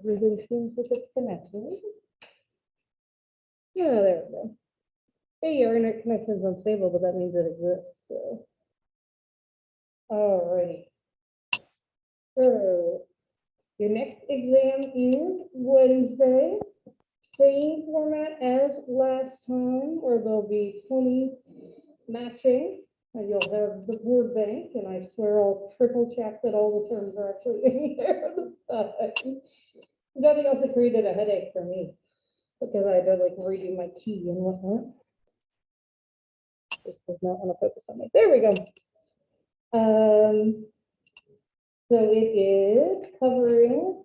everything seems like it's connected. Yeah, there we go. Hey, your internet connection is unstable, but that means it exists. So. Alrighty. So your next exam is Wednesday. Same format as last time, where there'll be 20 matching, and you'll have the word bank, and I swear I'll triple check that all the terms are actually in there. Nothing else that created a headache for me, because I had to like redo my key and whatnot. Just does not want to focus on it. There we go. So it is covering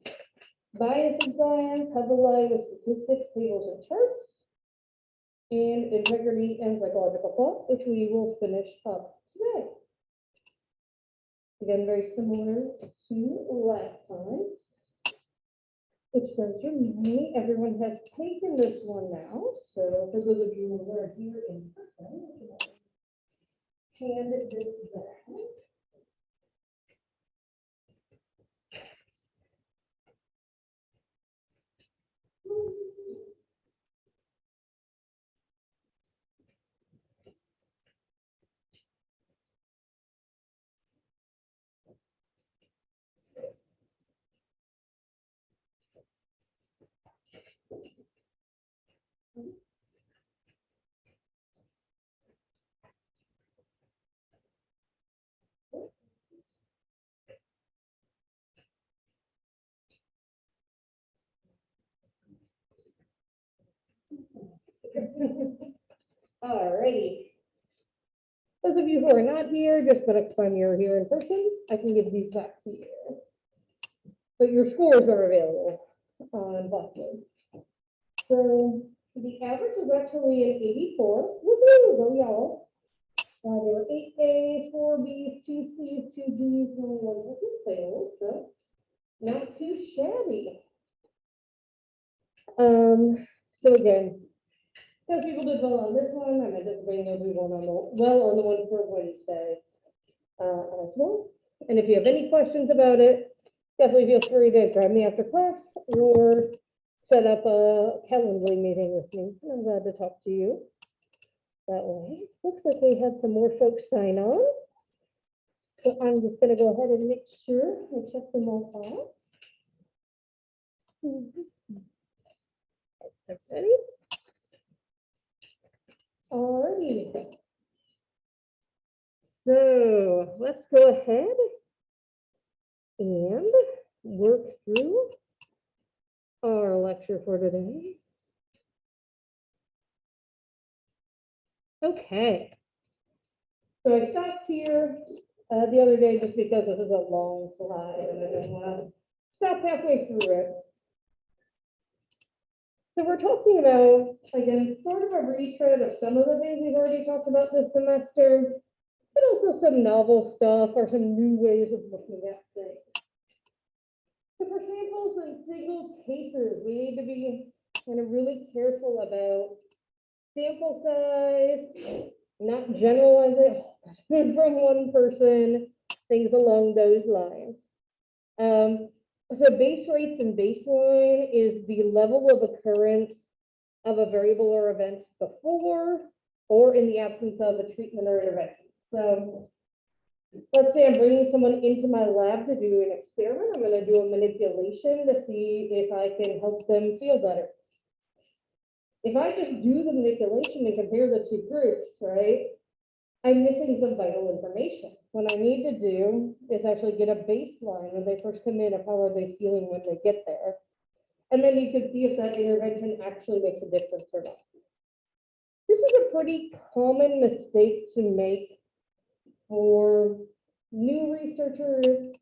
bias and science, cover line with statistics, tables, and charts, and integrity and psychological thought, which we will finish up today. Again, very similar to last time, which does remind me everyone has taken this one now. So for those of you who are here in person, hand this back. Alrighty. Those of you who are not here, just the next time you're here in person, I can give these back to you. But your scores are available on Blackboard. So the average is actually an 84. Woohoo, go y'all. There were 8 A's, 4 B's, 2 C's, 2 D's, and 1 failed. So not too shabby. So again, because people did well on this one, I'm anticipating they'll do well on the one for Wednesday as well. And if you have any questions about it, definitely feel free to grab me after class or set up a Calendly meeting with me. I'm glad to talk to you that way. Looks like we had some more folks sign on. So I'm just going to go ahead and make sure I check them all off. Ready? Alrighty. So let's go ahead and work through our lecture for today. Okay. So I stopped here the other day just because this is a long slide and I didn't want to stop halfway through it. So we're talking about, again, sort of a retread of some of the things we've already talked about this semester, but also some novel stuff or some new ways of looking at things. So for samples and single cases, we need to be kind of really careful about sample size, not generalize it from one person, things along those lines. So base rates and baseline is the level of occurrence of a variable or event before or in the absence of a treatment or intervention. So let's say I'm bringing someone into my lab to do an experiment. I'm going to do a manipulation to see if I can help them feel better. If I just do the manipulation and compare the two groups, right, I'm missing some vital information. What I need to do is actually get a baseline when they first come in of how are they feeling when they get there. And then you can see if that intervention actually makes a difference or not. This is a pretty common mistake to make for new researchers.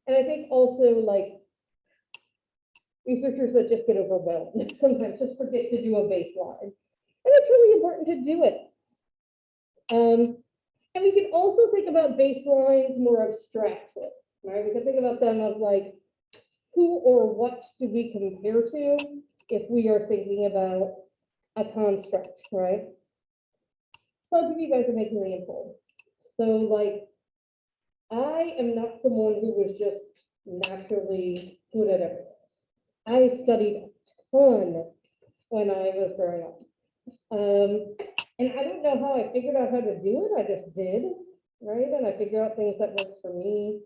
And I think also like researchers that just get overwhelmed, sometimes just forget to do a baseline. And it's really important to do it. And we can also think about baselines more abstractly, right? We can think about them of like, who or what do we compare to if we are thinking about a construct, right? So I'll give you guys an example. So like, I am not someone who was just naturally good at everything. I studied a ton when I was growing up. And I don't know how I figured out how to do it. I just did, right? And I figured out things that worked for me.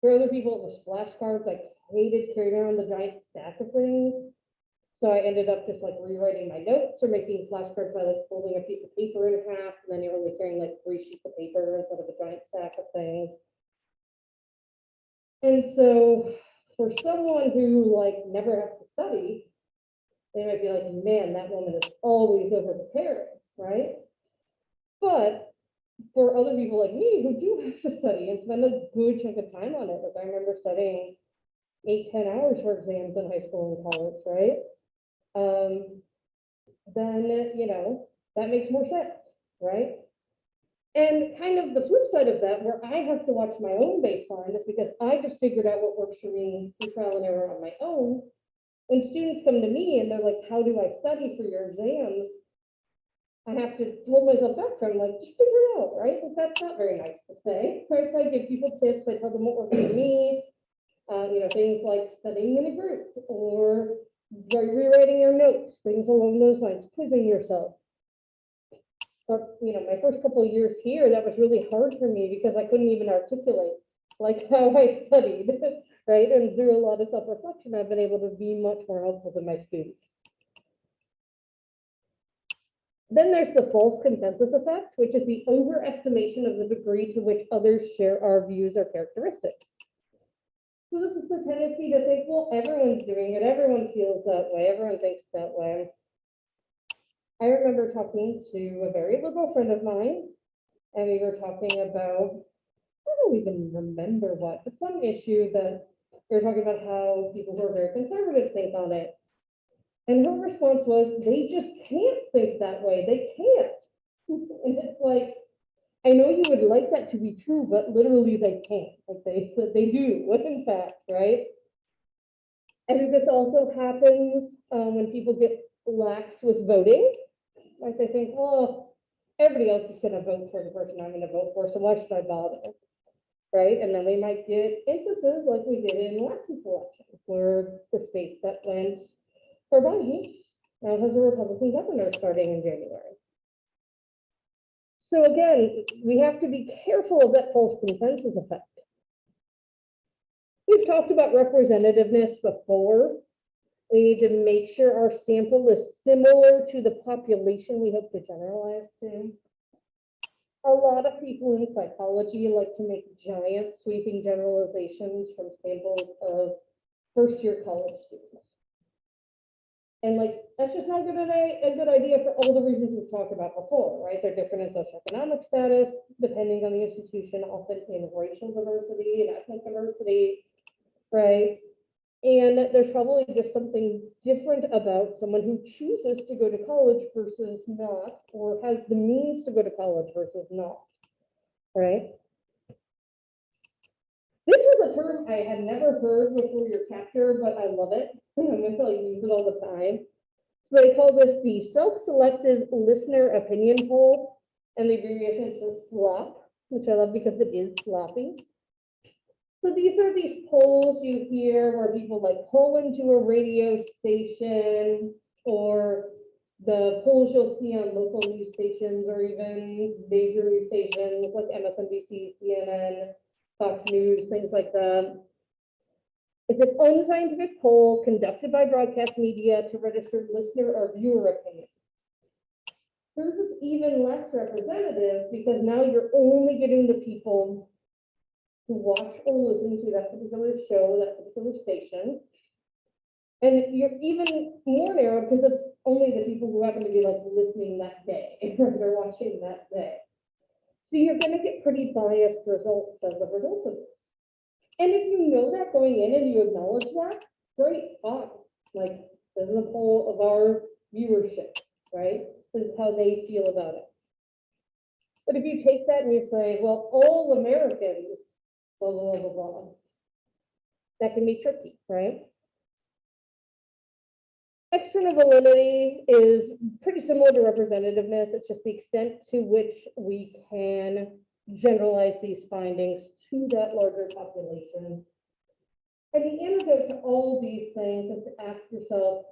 For other people, it was flashcards. I hated carrying around the giant stack of things. So I ended up just like rewriting my notes or making flashcards by like folding a piece of paper in half, and then you're only carrying like 3 sheets of paper instead of a giant stack of things. And so for someone who like never has to study, they might be like, man, that woman is always over prepared, right? But for other people like me who do have to study and spend a good chunk of time on it, like I remember studying 8-10 hours for exams in high school and college, right? Then, you know, that makes more sense, right? And kind of the flip side of that, where I have to watch my own baseline, is because I just figured out what works for me through trial and error on my own. When students come to me and they're like, how do I study for your exams? I have to hold myself back from like, just figure it out, right? But that's not very nice to say, right? So I give people tips, I tell them what works for me, you know, things like studying in a group or rewriting your notes, things along those lines, quizzing yourself. But, you know, my first couple of years here, that was really hard for me because I couldn't even articulate like how I studied, right? And through a lot of self-reflection, I've been able to be much more helpful to my students. Then there's the false consensus effect, which is the overestimation of the degree to which others share our views or characteristics. So this is the tendency to think, well, everyone's doing it, everyone feels that way, everyone thinks that way. I remember talking to a very liberal friend of mine, and we were talking about, I don't even remember what, but some issue that we were talking about how people who are very conservative think on it. And her response was, they just can't think that way. They can't. And it's like, I know you would like that to be true, but literally they can't. Like they do, in fact, right? I think this also happens when people get lax with voting. Like they think, well, everybody else is going to vote for the person I'm going to vote for, so why should I bother? Right? And then we might get instances like we did in last week's election, where the state that went for Biden now has a Republican governor starting in January. So again, we have to be careful of that false consensus effect. We've talked about representativeness before. We need to make sure our sample is similar to the population we hope to generalize to. A lot of people in psychology like to make giant sweeping generalizations from samples of first-year college students. And like, that's just not a good idea for all the reasons we've talked about before, right? They're different in socioeconomic status, depending on the institution, often in racial diversity and ethnic diversity, right? And there's probably just something different about someone who chooses to go to college versus not, or has the means to go to college versus not, right? This was a term I had never heard before your chapter, but I love it. I'm going to use it all the time. So they call this the self-selected listener opinion poll, and the abbreviation is SLOP, which I love because it is sloppy. So these are these polls you hear where people like call into a radio station, or the polls you'll see on local news stations or even major news stations like MSNBC, CNN, Fox News, things like that. It's an unscientific poll conducted by broadcast media to register listener or viewer opinions. This is even less representative because now you're only getting the people who watch or listen to that particular show, that particular station. And you're even more narrow because it's only the people who happen to be like listening that day or they're watching that day. So you're going to get pretty biased results as a result of this. And if you know that going in and you acknowledge that, great, fine. Like, this is a poll of our viewership, right? This is how they feel about it. But if you take that and you say, well, all Americans, blah, blah, blah, blah, blah, that can be tricky, right? External validity is pretty similar to representativeness. It's just the extent to which we can generalize these findings to that larger population. And the antidote to all these things is to ask yourself,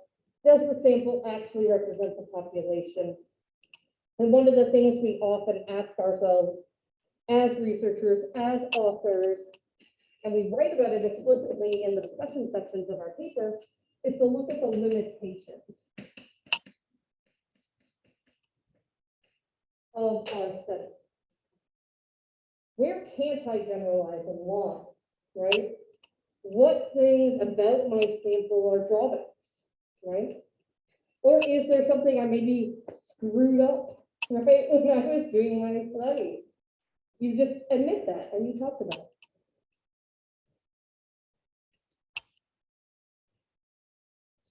does the sample actually represent the population? And one of the things we often ask ourselves as researchers, as authors, and we write about it explicitly in the discussion sections of our paper, is to look at the limitations of our study. Where can't I generalize and why, right? What things about my sample are drawbacks, right? Or is there something I maybe screwed up, right, when I was doing my study? You just admit that and you talk about it.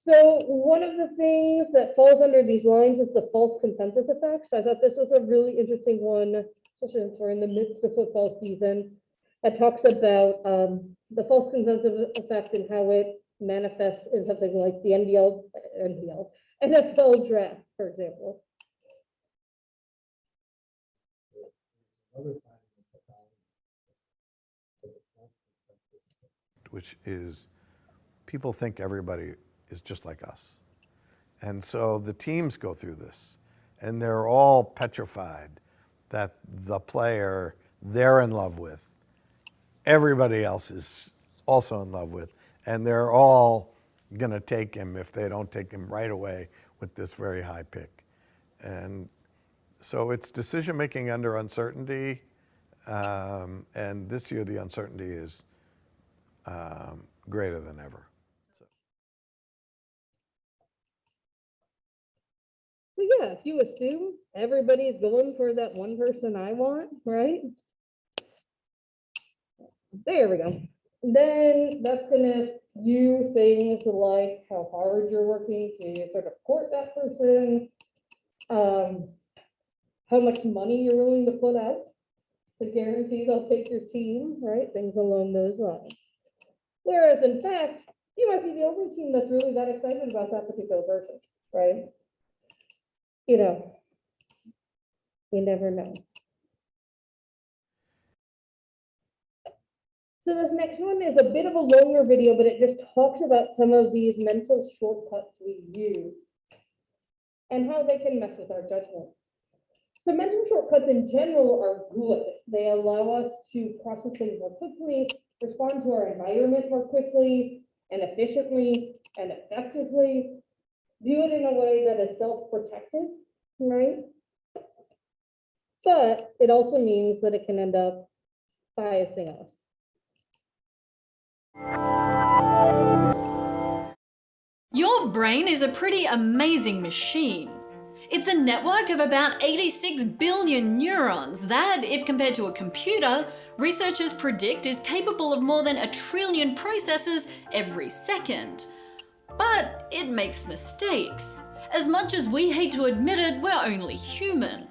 So one of the things that falls under these lines is the false consensus effects. I thought this was a really interesting one, especially since we're in the midst of football season. That talks about the false consensus effect and how it manifests in something like the NFL draft, for example. Which is people think everybody is just like us. And so the teams go through this and they're all petrified that the player they're in love with, everybody else is also in love with, and they're all gonna take him if they don't take him right away with this very high pick. And so it's decision-making under uncertainty, and this year the uncertainty is greater than ever. So yeah, if you assume everybody's going for that one person I want, right? There we go. Then that's gonna skew things like how hard you're working to sort of court that person, how much money you're willing to put out to guarantee they'll take your team, right? Things along those lines. Whereas in fact, you might be the only team that's really that excited about that particular person, right? You know, you never know. So this next one is a bit of a longer video, but it just talks about some of these mental shortcuts we use and how they can mess with our judgment. So mental shortcuts in general are good. They allow us to process things more quickly, respond to our environment more quickly and efficiently and effectively, do it in a way that is self-protective, right? But it also means that it can end up biasing us. Your brain is a pretty amazing machine. It's a network of about 86 billion neurons that, if compared to a computer, researchers predict is capable of more than 1 trillion processes every second. But it makes mistakes. As much as we hate to admit it, we're only human.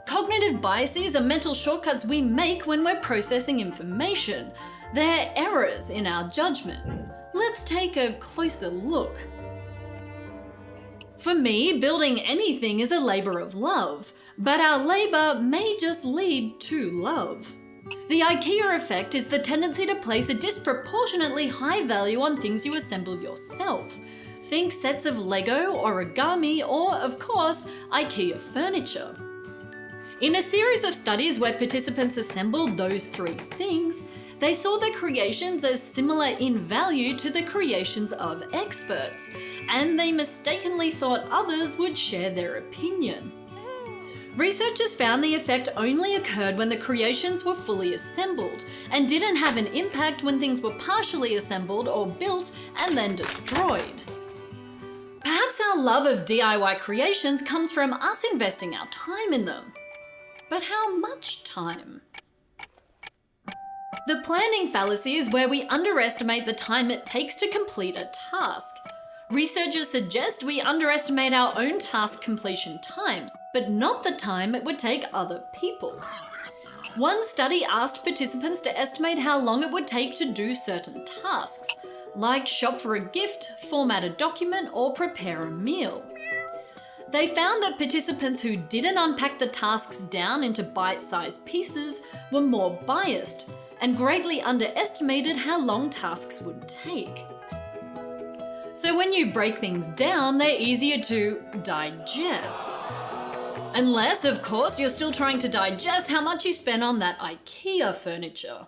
Cognitive biases are mental shortcuts we make when we're processing information. They're errors in our judgment. Let's take a closer look. For me, building anything is a labor of love, but our labor may just lead to love. The Ikea Effect is the tendency to place a disproportionately high value on things you assemble yourself. Think sets of Lego, origami, or, of course, Ikea furniture. In a series of studies where participants assembled those 3 things, they saw their creations as similar in value to the creations of experts, and they mistakenly thought others would share their opinion. Researchers found the effect only occurred when the creations were fully assembled, and didn't have an impact when things were partially assembled or built and then destroyed. Perhaps our love of DIY creations comes from us investing our time in them. But how much time? The planning fallacy is where we underestimate the time it takes to complete a task. Researchers suggest we underestimate our own task completion times, but not the time it would take other people. One study asked participants to estimate how long it would take to do certain tasks, like shop for a gift, format a document, or prepare a meal. They found that participants who didn't unpack the tasks down into bite-sized pieces were more biased, and greatly underestimated how long tasks would take. So when you break things down, they're easier to digest. Unless, of course, you're still trying to digest how much you spent on that Ikea furniture.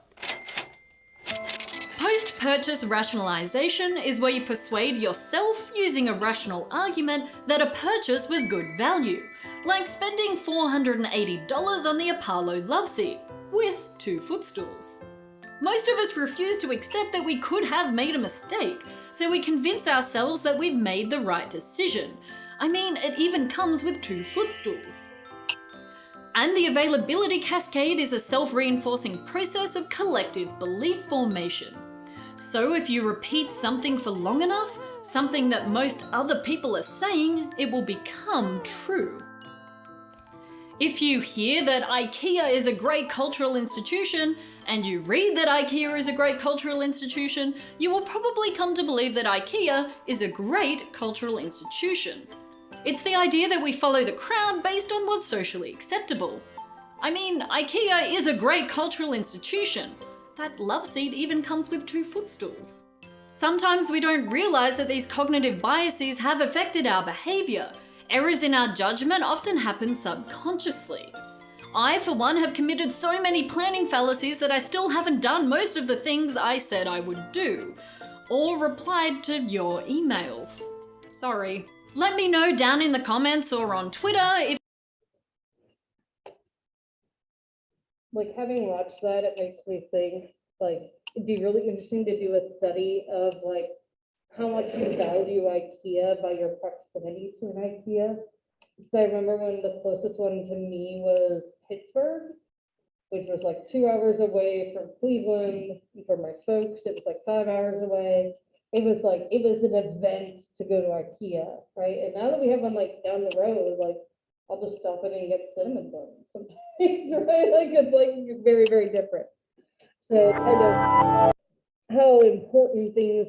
Post-purchase rationalization is where you persuade yourself using a rational argument that a purchase was good value, like spending $480 on the Apollo love seat with 2 footstools. Most of us refuse to accept that we could have made a mistake, so we convince ourselves that we've made the right decision. I mean, it even comes with 2 footstools. And the availability cascade is a self-reinforcing process of collective belief formation. So if you repeat something for long enough, something that most other people are saying, it will become true. If you hear that IKEA is a great cultural institution, and you read that IKEA is a great cultural institution, you will probably come to believe that IKEA is a great cultural institution. It's the idea that we follow the crowd based on what's socially acceptable. I mean, IKEA is a great cultural institution. That love seat even comes with 2 footstools. Sometimes we don't realize that these cognitive biases have affected our behavior. Errors in our judgment often happen subconsciously. I, for one, have committed so many planning fallacies that I still haven't done most of the things I said I would do, or replied to your emails. Sorry. Let me know down in the comments or on Twitter if Like, having watched that, it makes me think, like, it'd be really interesting to do a study of, like, how much you value IKEA by your proximity to an IKEA. So I remember when the closest one to me was Pittsburgh, which was like 2 hours away from Cleveland. For my folks, it was like 5 hours away. It was an event to go to IKEA, right? And now that we have one like down the road, like, I'll just stop in and get cinnamon buns sometimes, right? Like, it's like very, very different. So kind of how important things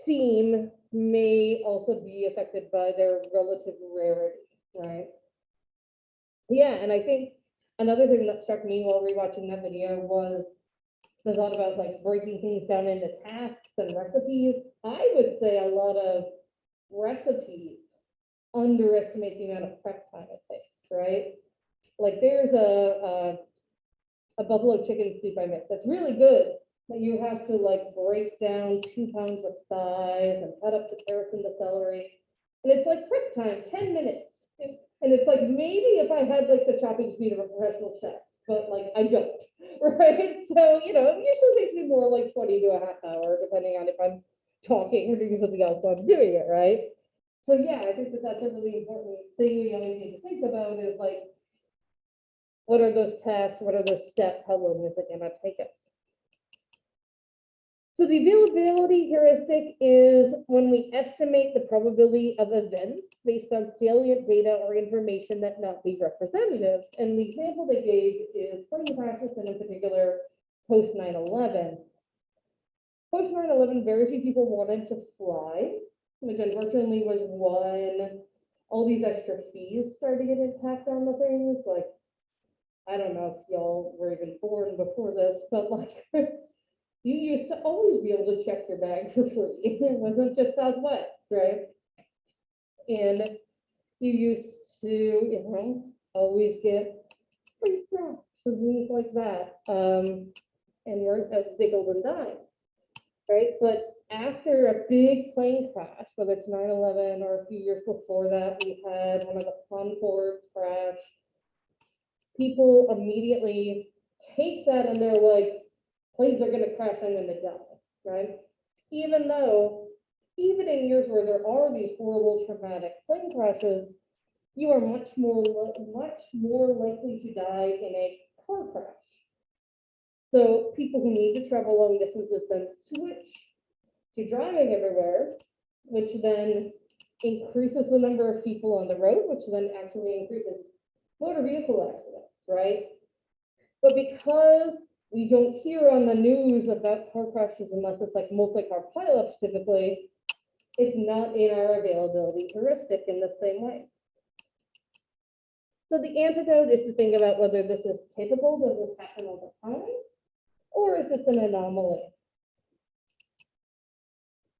seem may also be affected by their relative rarity, right? Yeah, and I think another thing that struck me while rewatching that video was the thought about like breaking things down into tasks and recipes. I would say a lot of recipes underestimate the amount of prep time it takes, right? Like, there's a buffalo chicken soup I make that's really good, but you have to like break down 2 pounds of thighs and cut up the carrots and the celery. And it's like prep time, 10 minutes. And it's like, maybe if I had like the chopping speed of a professional chef, but like I don't, right? So, you know, it usually takes me more like 20 to a half hour, depending on if I'm talking or doing something else while I'm doing it, right? So yeah, I think that that's a really important thing we always need to think about is like, what are those tasks? What are those steps? How long is it gonna take us? So the availability heuristic is when we estimate the probability of events based on salient data or information that not be representative. And the example they gave is plane crashes, and in particular, post 9/11. Post 9/11, very few people wanted to fly, which unfortunately was when all these extra fees started to get tacked on the things. Like, I don't know if y'all were even born before this, but like, you used to always be able to check your bag for free. It wasn't just Southwest, right? And you used to, you know, always get free snacks and things like that. And weren't as nickel and dime, right? But after a big plane crash, whether it's 9/11 or a few years before that, we had one of the Concorde crash. People immediately take that and they're like, planes are going to crash, I'm going to die, right? Even though, even in years where there are these horrible traumatic plane crashes, you are much more likely to die in a car crash. So people who need to travel long distances then switch to driving everywhere, which then increases the number of people on the road, which then actually increases motor vehicle accidents, right? But because we don't hear on the news about car crashes unless it's like multi-car pileups typically, it's not in our availability heuristic in the same way. So the antidote is to think about whether this is typical, does this happen all the time? or is this an anomaly?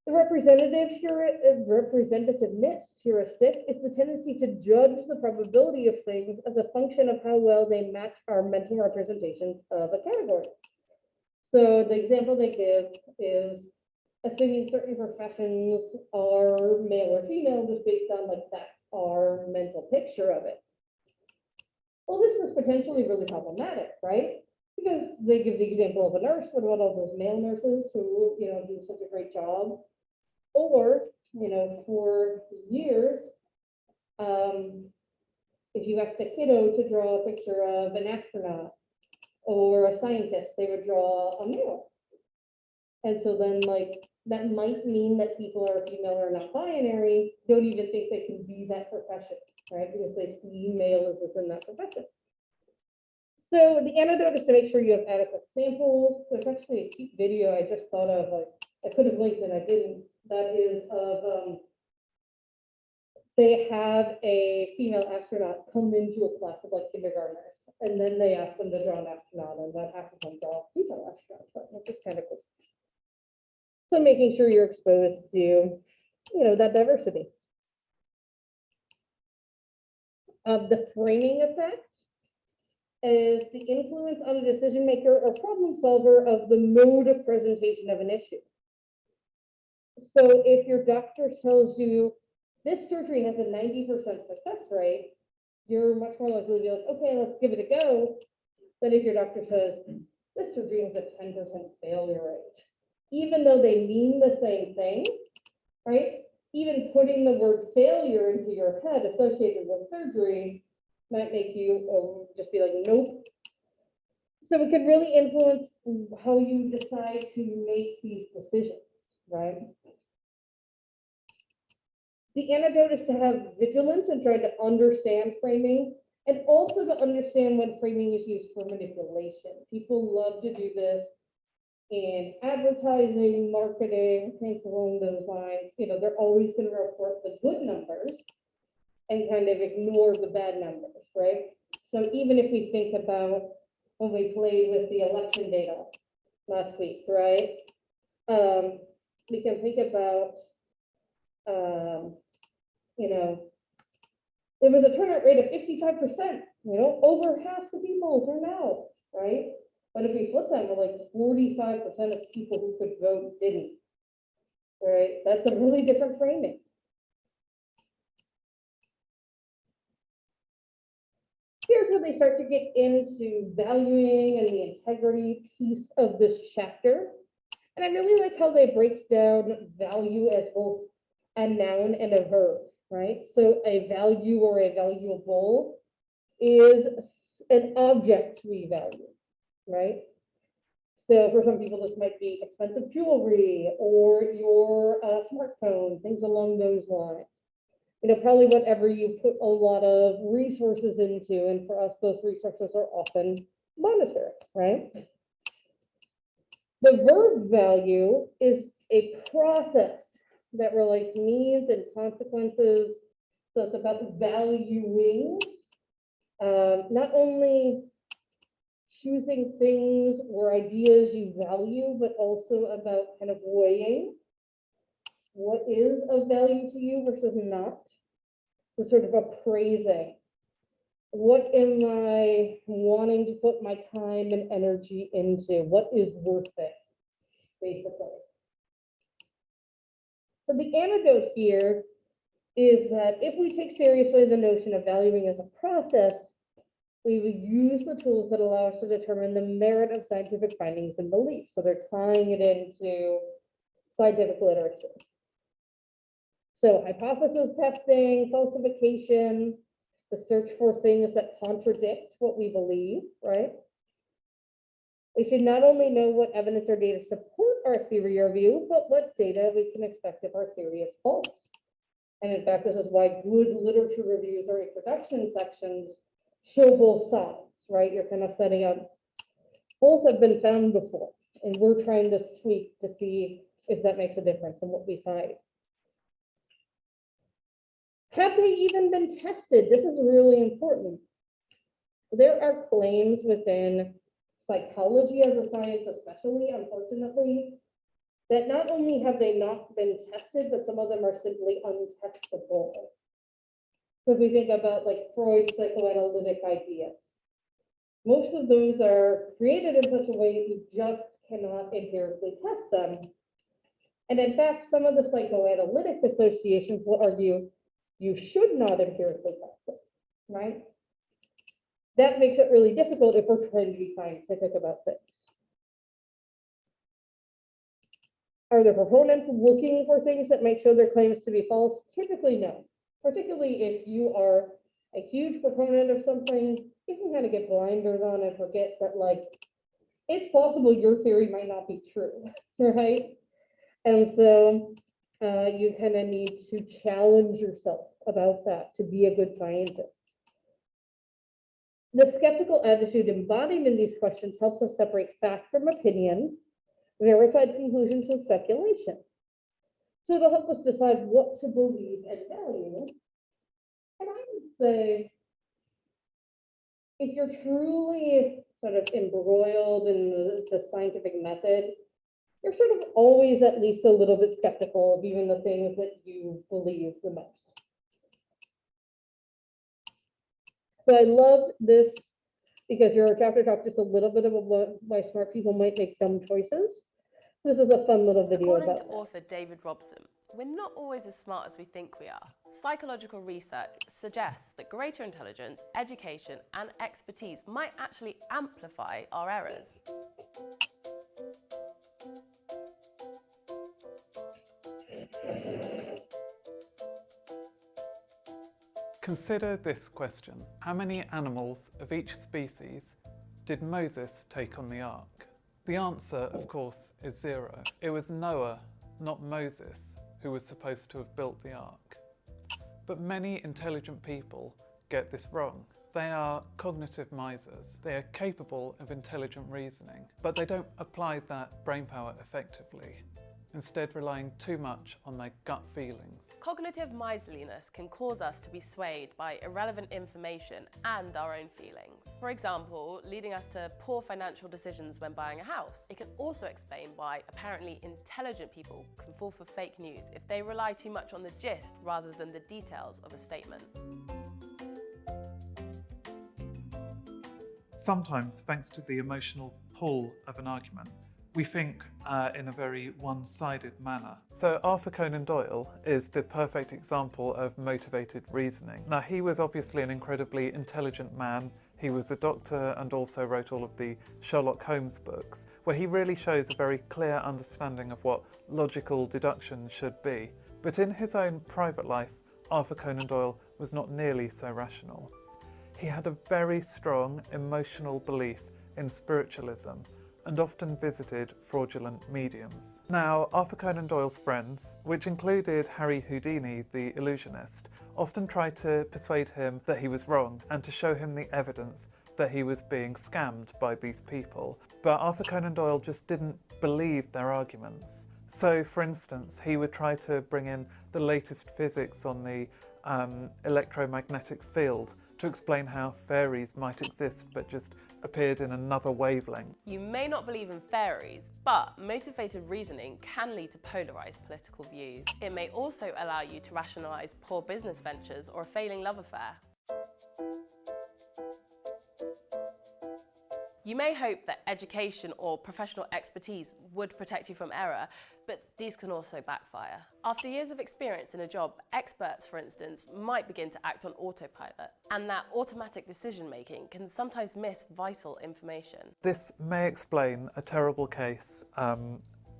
The representativeness heuristic is the tendency to judge the probability of things as a function of how well they match our mental representations of a category. So the example they give is assuming certain professions are male or female just based on like that, our mental picture of it. Well, this is potentially really problematic, right? Because they give the example of a nurse. What about all those male nurses who, do such a great job? Or, for years, if you asked a kiddo to draw a picture of an astronaut or a scientist, they would draw a male. And so then, that might mean that people are female or not binary, don't even think they can be that profession, right? Because they see male as within that profession. So the antidote is to make sure you have adequate samples. There's actually a cute video I just thought of, I could have linked and I didn't. That is of, they have a female astronaut come into a class of kindergartners, and then they ask them to draw an astronaut, and then half of them draw female astronauts, which is kind of cool. So making sure you're exposed to, that diversity. The framing effect is the influence on the decision maker or problem solver of the mode of presentation of an issue. So if your doctor tells you this surgery has a 90% success rate, you're much more likely to be like, okay, let's give it a go, than if your doctor says this surgery has a 10% failure rate. Even though they mean the same thing, right? Even putting the word failure into your head associated with surgery might make you just be like, nope. So it could really influence how you decide to make these decisions, right? The antidote is to have vigilance and try to understand framing, and also to understand when framing is used for manipulation. People love to do this in advertising, marketing, things along those lines. They're always going to report the good numbers and kind of ignore the bad numbers, right? So even if we think about when we played with the election data last week, right? We can think about, there was a turnout rate of 55%, over half the people turn out, right? But if we flip that, we're 45% of people who could vote didn't, right? That's a really different framing. Here's where they start to get into valuing and the integrity piece of this chapter. And I really like how they break down value as both a noun and a verb, right? So a value or a valuable is an object we value, right? So for some people, this might be expensive jewelry or your smartphone, things along those lines. Probably whatever you put a lot of resources into, and for us, those resources are often monetary, right? The verb value is a process that relates means and consequences. So it's about valuing, not only choosing things or ideas you value, but also about kind of weighing what is of value to you versus not. So sort of appraising. What am I wanting to put my time and energy into? What is worth it, basically? So the antidote here is that if we take seriously the notion of valuing as a process, we would use the tools that allow us to determine the merit of scientific findings and beliefs. So they're tying it into scientific literature. So hypothesis testing, falsification, the search for things that contradict what we believe, right? We should not only know what evidence or data support our theory or view, but what data we can expect if our theory is false. And in fact, this is why good literature reviews or introduction sections show both sides, right? You're kind of setting up, both have been found before, and we're trying this tweak to see if that makes a difference in what we find. Have they even been tested? This is really important. There are claims within psychology as a science especially, unfortunately, that not only have they not been tested, but some of them are simply untestable. So if we think about like Freud's psychoanalytic ideas, most of those are created in such a way that you just cannot empirically test them. And in fact, some of the psychoanalytic associations will argue you should not empirically test them, right? That makes it really difficult if we're trying to be scientific about things. Are the proponents looking for things that might show their claims to be false? Typically, no. Particularly if you are a huge proponent of something, you can kind of get blinders on and forget that, like, it's possible your theory might not be true, right? And so you kind of need to challenge yourself about that to be a good scientist. The skeptical attitude embodied in these questions helps us separate fact from opinion, verified conclusions from speculation. So it'll help us decide what to believe and value. And I would say, if you're truly sort of embroiled in the scientific method, you're sort of always at least a little bit skeptical of even the things that you believe the most. So I love this because your chapter talks just a little bit about why smart people might make dumb choices. This is a fun little video According about to that. author David Robson, we're not always as smart as we think we are. Psychological research suggests that greater intelligence, education, and expertise might actually amplify our errors. Consider this question. How many animals of each species did Moses take on the ark? The answer, of course, is 0. It was Noah, not Moses, who was supposed to have built the ark. But many intelligent people get this wrong. They are cognitive misers. They are capable of intelligent reasoning, but they don't apply that brainpower effectively, instead relying too much on their gut feelings. Cognitive miserliness can cause us to be swayed by irrelevant information and our own feelings. For example, leading us to poor financial decisions when buying a house. It can also explain why apparently intelligent people can fall for fake news if they rely too much on the gist rather than the details of a statement. Sometimes, thanks to the emotional pull of an argument, we think in a very one-sided manner. So Arthur Conan Doyle is the perfect example of motivated reasoning. Now, he was obviously an incredibly intelligent man. He was a doctor and also wrote all of the Sherlock Holmes books, where he really shows a very clear understanding of what logical deduction should be. But in his own private life, Arthur Conan Doyle was not nearly so rational. He had a very strong emotional belief in spiritualism and often visited fraudulent mediums. Now, Arthur Conan Doyle's friends, which included Harry Houdini, the illusionist, often tried to persuade him that he was wrong and to show him the evidence that he was being scammed by these people. But Arthur Conan Doyle just didn't believe their arguments. So, for instance, he would try to bring in the latest physics on the electromagnetic field to explain how fairies might exist but just appeared in another wavelength. You may not believe in fairies, but motivated reasoning can lead to polarised political views. It may also allow you to rationalise poor business ventures or a failing love affair. You may hope that education or professional expertise would protect you from error, but these can also backfire. After years of experience in a job, experts, for instance, might begin to act on autopilot, and that automatic decision-making can sometimes miss vital information. This may explain a terrible case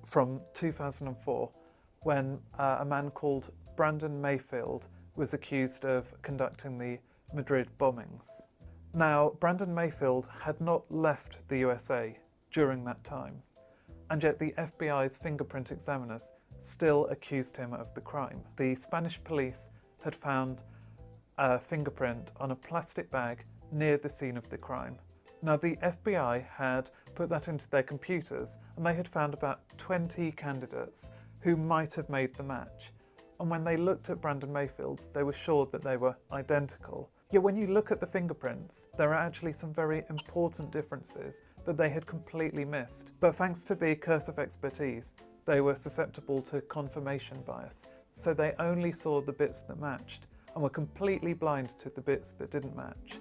from 2004 when a man called Brandon Mayfield was accused of conducting the Madrid bombings. Now, Brandon Mayfield had not left the USA during that time, and yet the FBI's fingerprint examiners still accused him of the crime. The Spanish police had found a fingerprint on a plastic bag near the scene of the crime. Now, the FBI had put that into their computers, and they had found about 20 candidates who might have made the match. And when they looked at Brandon Mayfield's, they were sure that they were identical. Yet when you look at the fingerprints, there are actually some very important differences that they had completely missed. But thanks to the cursive expertise, they were susceptible to confirmation bias, so they only saw the bits that matched and were completely blind to the bits that didn't match.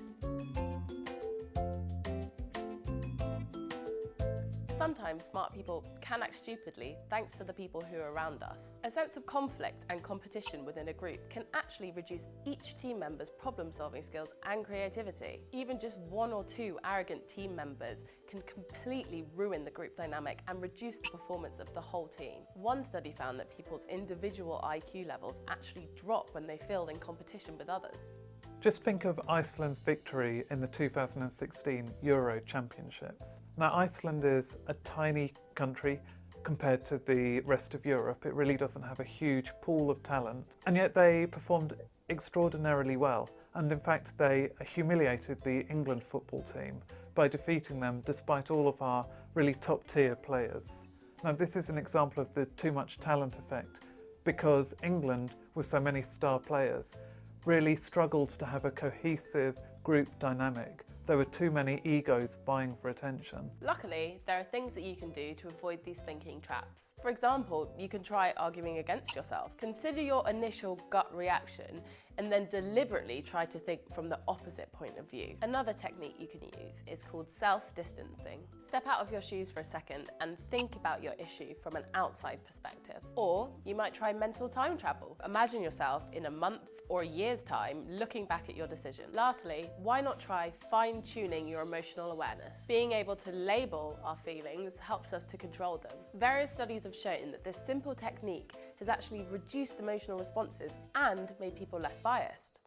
Sometimes smart people can act stupidly thanks to the people who are around us. A sense of conflict and competition within a group can actually reduce each team member's problem-solving skills and creativity. Even just one or two arrogant team members can completely ruin the group dynamic and reduce the performance of the whole team. One study found that people's individual IQ levels actually drop when they feel in competition with others. Just think of Iceland's victory in the 2016 Euro Championships. Now, Iceland is a tiny country compared to the rest of Europe. It really doesn't have a huge pool of talent, and yet they performed extraordinarily well. And in fact, they humiliated the England football team by defeating them despite all of our really top-tier players. Now, this is an example of the too much talent effect, because England, with so many star players, really struggled to have a cohesive group dynamic. There were too many egos vying for attention. Luckily, there are things that you can do to avoid these thinking traps. For example, you can try arguing against yourself. Consider your initial gut reaction and then deliberately try to think from the opposite point of view. Another technique you can use is called self-distancing. Step out of your shoes for a second and think about your issue from an outside perspective. Or you might try mental time travel. Imagine yourself in a month or a year's time looking back at your decision. Lastly, why not try fine-tuning your emotional awareness? Being able to label our feelings helps us to control them. Various studies have shown that this simple technique has actually reduced emotional responses and made people less biased.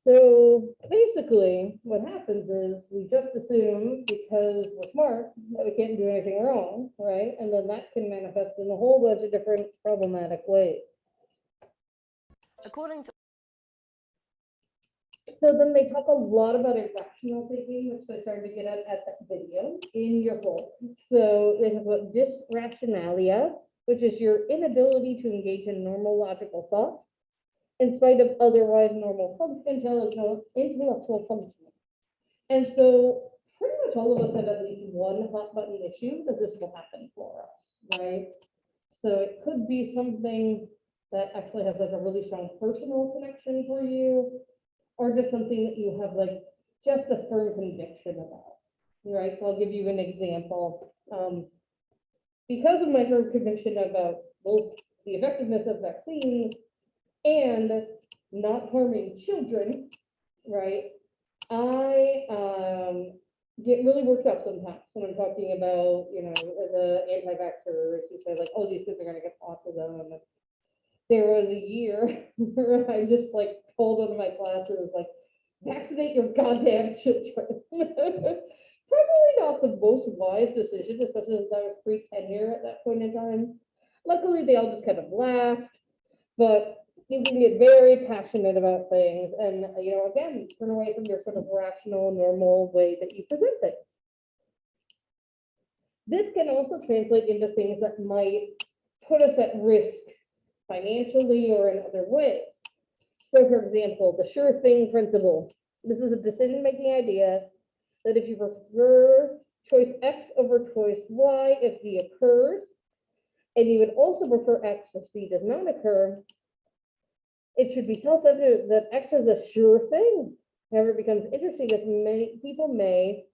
So basically, what happens is we just assume because we're smart that we can't do anything wrong, right? And then that can manifest in a whole bunch of different problematic ways. According to So then they talk a lot about irrational thinking, which they started to get at that video in your book. So they talk about dysrationalia, which is your inability to engage in normal logical thought in spite of otherwise normal intellectual functioning. And so pretty much all of us have at least one hot button issue that this will happen for us, right? So it could be something that actually has like a really strong personal connection for you, or just something that you have like just a firm conviction about, right? So I'll give you an example. Because of my firm conviction about both the effectiveness of vaccines and not harming children, right? I get really worked up sometimes when I'm talking about, the anti-vaxxers who say like, oh, these kids are gonna get autism. There was a year where I just like told one of my classes, like, vaccinate your goddamn children. Probably not the most wise decision, especially since I was pre-tenure at that point in time. Luckily, they all just kind of laughed, but you can get very passionate about things and, again, turn away from your sort of rational, normal way that you present things. This can also translate into things that might put us at risk financially or in other ways. So for example, the sure thing principle. This is a decision-making idea that if you prefer choice X over choice Y if Z occurs, and you would also prefer X if Z does not occur, it should be self-evident that X is a sure thing. However, it becomes interesting as many people may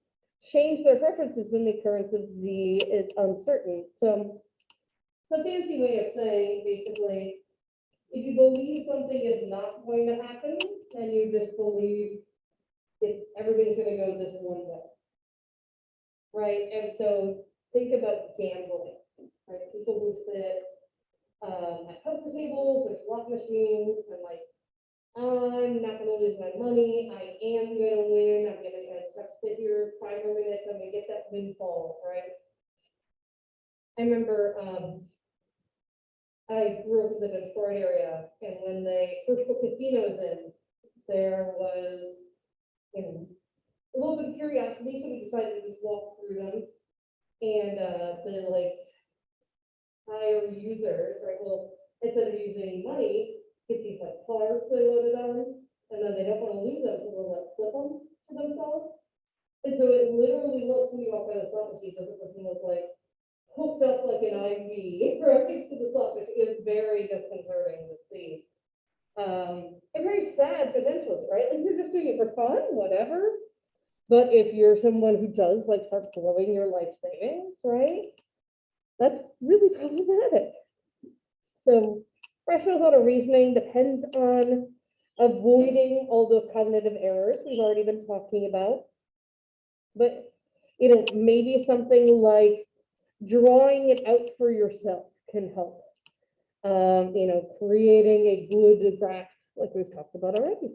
change their preferences in the occurrence of Z is uncertain. So it's a fancy way of saying, basically, if you believe something is not going to happen, and you just believe everything's going to go this one way, right? And so think about gambling, right? People who sit at poker tables or slot machines and like, I'm not going to lose my money. I am going to win. I'm going to sit here 5 more minutes. I'm going to get that windfall, right? I remember I grew up in the Detroit area, and when they first put casinos in, there was, a little bit of curiosity, so we decided to just walk through them. And the higher users, right? Well, instead of using money, get these like cars they loaded on, and then they don't want to lose them, so they'll like flip them to themselves. And so it literally looks, when you walk by the slot machine, doesn't look like hooked up like an IV right to the slot, which is very disconcerting to see. And very sad potentially, right? Like you're just doing it for fun, whatever. But if you're someone who does like start blowing your life savings, right? That's really problematic. So rational thought or reasoning depends on avoiding all those cognitive errors we've already been talking about. But, maybe something like drawing it out for yourself can help. Creating a good graph like we've talked about already.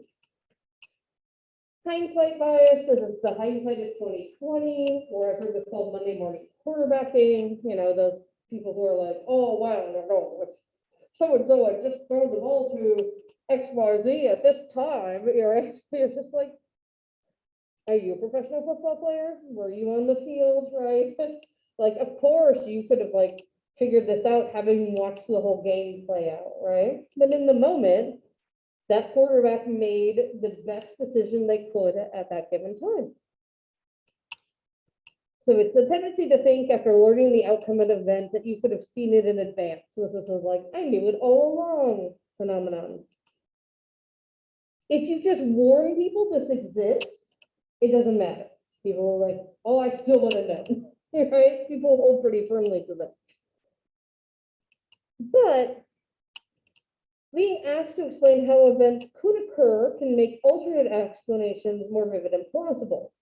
Hindsight bias, the hindsight is 2020, or I've heard this called Monday morning quarterbacking, those people who are like, oh, wow, no, so-and-so, I just thrown the ball to XYZ at this time. You're just like, are you a professional football player? Were you on the field, right? Like, of course, you could have like figured this out having watched the whole game play out, right? But in the moment, that quarterback made the best decision they could at that given time. So it's the tendency to think after learning the outcome of an event that you could have seen it in advance. So this is like, I knew it all along phenomenon. If you just warn people this exists, it doesn't matter. People are like, oh, I still would have known, right? People hold pretty firmly to that. But being asked to explain how events could occur can make alternate explanations more vivid and plausible.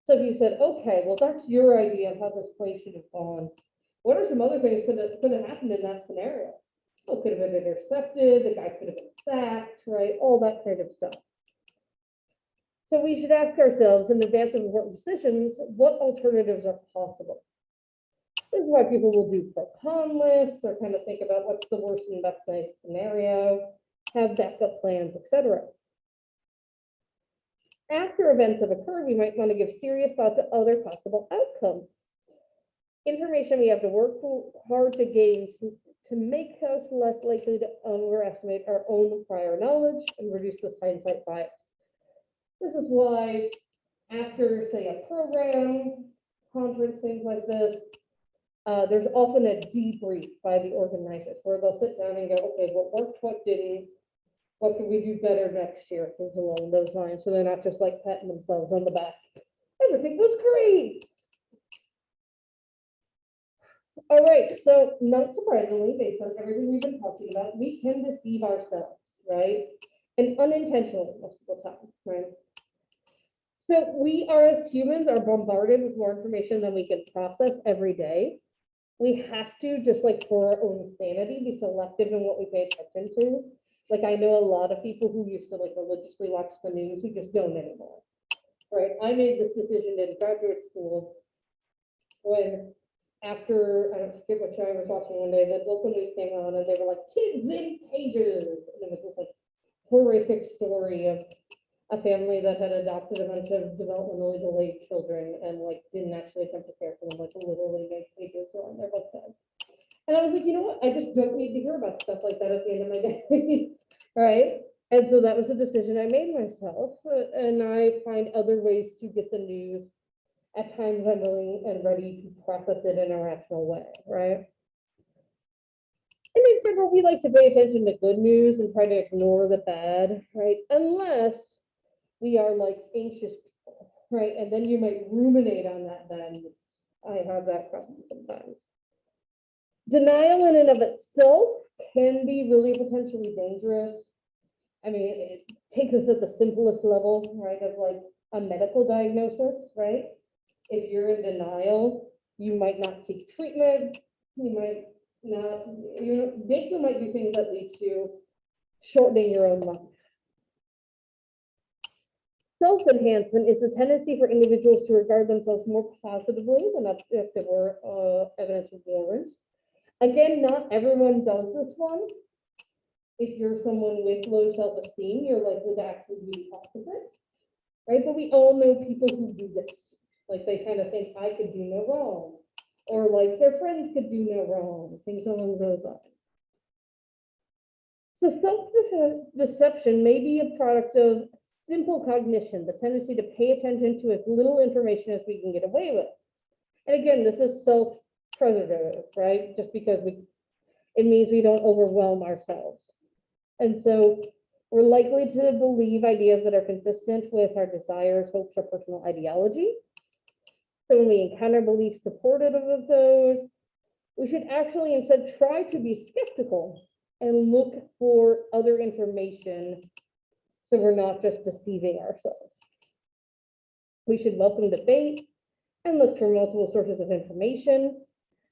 So if you said, okay, well, that's your idea of how this play should have gone, what are some other things that could have happened in that scenario? Well, it could have been intercepted, the guy could have been sacked, right? All that kind of stuff. So we should ask ourselves in advance of important decisions, what alternatives are possible? This is why people will do pro-con lists or kind of think about what's the worst and best case scenario, have backup plans, etc. After events have occurred, we might want to give serious thought to other possible outcomes. Information we have to work hard to gain to make us less likely to overestimate our own prior knowledge and reduce the hindsight bias. This is why after, say, a program, conference, things like this, there's often a debrief by the organizers where they'll sit down and go, okay, what worked, what didn't, what can we do better next year, things along those lines. So they're not just like patting themselves on the back. Everything was great. All right, so not surprisingly, based on everything we've been talking about, we can deceive ourselves, right? And unintentionally most of the time, right? So we are, as humans, are bombarded with more information than we can process every day. We have to, just like for our own sanity, be selective in what we pay attention to. Like I know a lot of people who used to like religiously watch the news who just don't anymore, right? I made this decision in graduate school when after, I don't forget what show I was watching one day, the local news came on and they were like, kids in cages. And it was this like horrific story of a family that had adopted a bunch of developmentally delayed children and like didn't actually attempt to care for them, like literally made pages on their website. And I was like, you know what? I just don't need to hear about stuff like that at the end of my day, right? And so that was a decision I made myself, and I find other ways to get the news. At times I'm willing and ready to process it in a rational way, right? And in general, we like to pay attention to good news and try to ignore the bad, right? Unless we are like anxious people, right? And then you might ruminate on that bad news. I have that problem sometimes. Denial in and of itself can be really potentially dangerous. I mean, it takes us at the simplest level, right, of like a medical diagnosis, right? If you're in denial, you might not seek treatment. You might not, you basically might do things that lead to shortening your own life. Self-enhancement is the tendency for individuals to regard themselves more positively than objective or evidence warrants. Again, not everyone does this one. If you're someone with low self-esteem, you're likely to actually be the opposite, right? But we all know people who do this. Like they kind of think I could do no wrong, or like their friends could do no wrong, things along those lines. So self-deception may be a product of simple cognition, the tendency to pay attention to as little information as we can get away with. And again, this is self-preservative, right? Just because it means we don't overwhelm ourselves. And so we're likely to believe ideas that are consistent with our desires, hopes, or personal ideology. So when we encounter beliefs supportive of those, we should actually instead try to be skeptical and look for other information so we're not just deceiving ourselves. We should welcome debate and look for multiple sources of information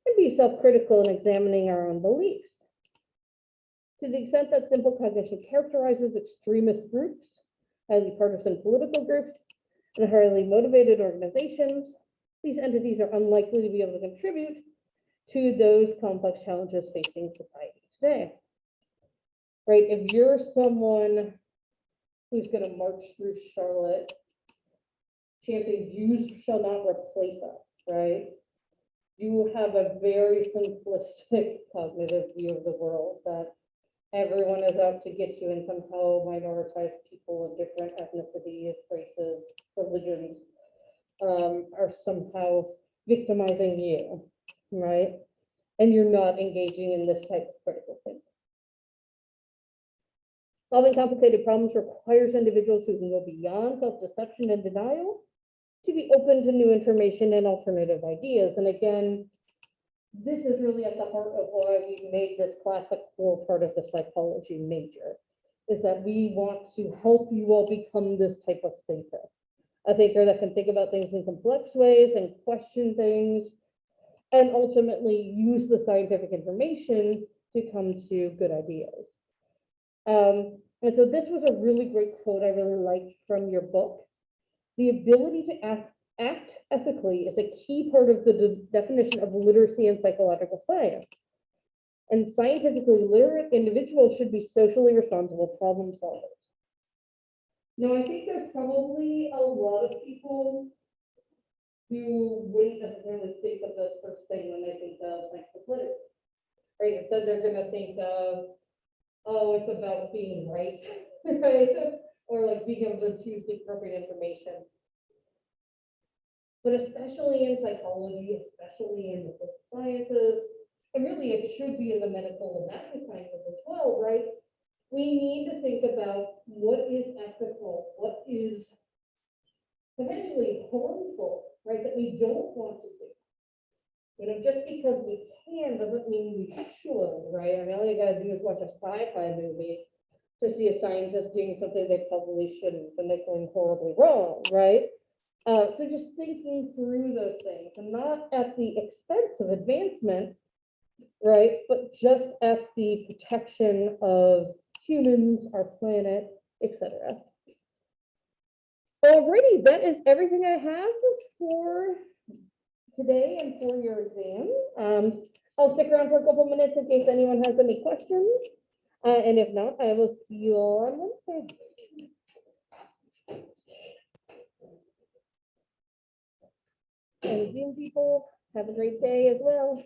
and be self-critical in examining our own beliefs. To the extent that simple cognition characterizes extremist groups, highly partisan political groups, and highly motivated organizations, these entities are unlikely to be able to contribute to those complex challenges facing society today. Right? If you're someone who's going to march through Charlotte chanting, "Jews shall not replace us," right? You have a very simplistic cognitive view of the world that everyone is out to get you, and somehow minoritized people of different ethnicities, races, religions are somehow victimizing you, right? And you're not engaging in this type of critical thinking. Solving complicated problems requires individuals who can go beyond self-deception and denial to be open to new information and alternative ideas. And again, this is really at the heart of why we made this class a core part of the psychology major, is that we want to help you all become this type of thinker. A thinker that can think about things in complex ways and question things, and ultimately use the scientific information to come to good ideas. And so this was a really great quote I really liked from your book. The ability to act ethically is a key part of the definition of literacy in psychological science. And scientifically literate individuals should be socially responsible problem solvers. Now, I think there's probably a lot of people who wouldn't necessarily think of this first thing when they think of scientific literacy. Right? Instead, they're going to think of, oh, it's about being right, right? Or like being able to choose the appropriate information. But especially in psychology, especially in the social sciences, and really it should be in the medical and natural sciences as well, right? We need to think about what is ethical, what is potentially harmful, right, that we don't want to do. You know, just because we can doesn't mean we should, right? I mean, all you gotta do is watch a sci-fi movie to see a scientist doing something they probably shouldn't, and they're going horribly wrong, right? So just thinking through those things, and not at the expense of advancement, right? But just at the protection of humans, our planet, etc. Alrighty, that is everything I have for today and for your exam. I'll stick around for a couple minutes in case anyone has any questions. And if not, I will see you all on Wednesday. And Zoom people, have a great day as well.